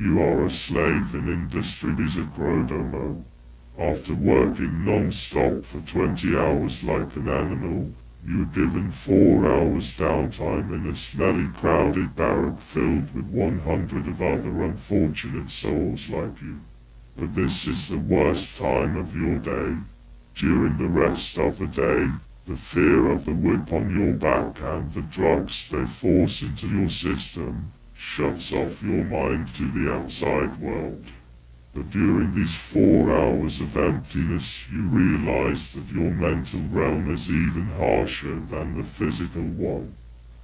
You are a slave in industries at Grodomo. After working non-stop for 20 hours like an animal, you are given 4 hours downtime in a smelly crowded barrack filled with 100 of other unfortunate souls like you. But this is the worst time of your day. During the rest of the day, the fear of the whip on your back and the drugs they force into your system shuts off your mind to the outside world. But during these 4 hours of emptiness, you realize that your mental realm is even harsher than the physical one.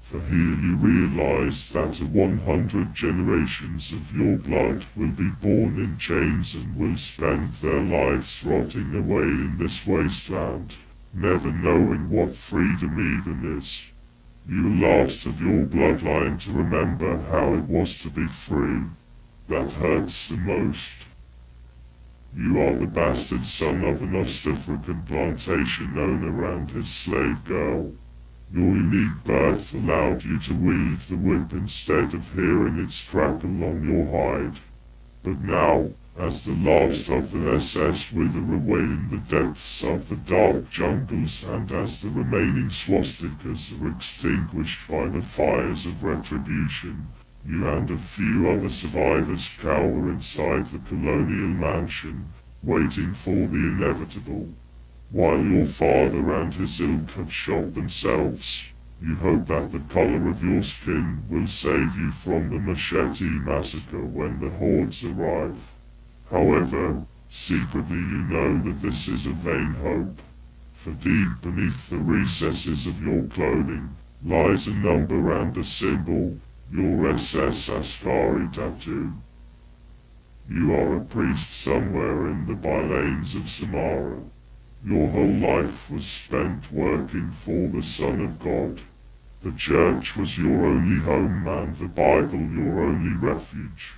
For here you realize that 100 generations of your blood will be born in chains and will spend their lives rotting away in this wasteland, never knowing what freedom even is. You are last of your bloodline to remember how it was to be free. That hurts the most. You are the bastard son of an East African plantation owner and his slave girl. Your unique birth allowed you to wield the whip instead of hearing its crackle on your hide. But now, as the last of the SS wither away in the depths of the dark jungles and as the remaining swastikas are extinguished by the fires of retribution, you and a few other survivors cower inside the colonial mansion, waiting for the inevitable. While your father and his ilk have shot themselves, you hope that the color of your skin will save you from the machete massacre when the hordes arrive. However, secretly you know that this is a vain hope, for deep beneath the recesses of your clothing lies a number and a symbol, your SS Ascari tattoo. You are a priest somewhere in the bylanes of Samara. Your whole life was spent working for the Son of God. The church was your only home and the Bible your only refuge.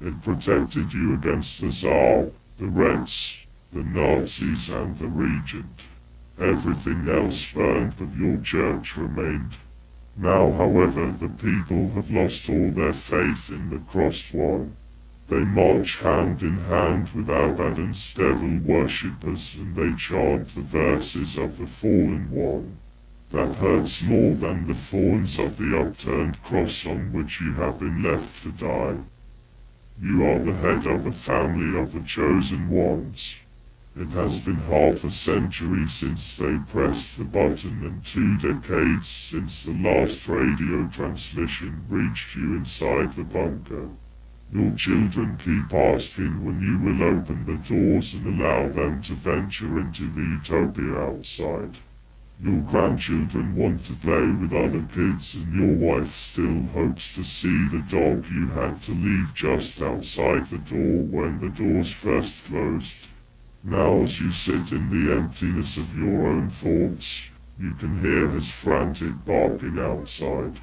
It protected you against the Tsar, the Reds, the Nazis and the Regent. Everything else burned but your church remained. Now, however, the people have lost all their faith in the Crossed One. They march hand in hand with Abaddon's devil worshippers and they chant the verses of the Fallen One. That hurts more than the thorns of the upturned cross on which you have been left to die. You are the head of a family of the Chosen Ones. It has been half a century since they pressed the button and 2 decades since the last radio transmission reached you inside the bunker. Your children keep asking when you will open the doors and allow them to venture into the utopia outside. Your grandchildren want to play with other kids and your wife still hopes to see the dog you had to leave just outside the door when the doors first closed. Now as you sit in the emptiness of your own thoughts, you can hear his frantic barking outside.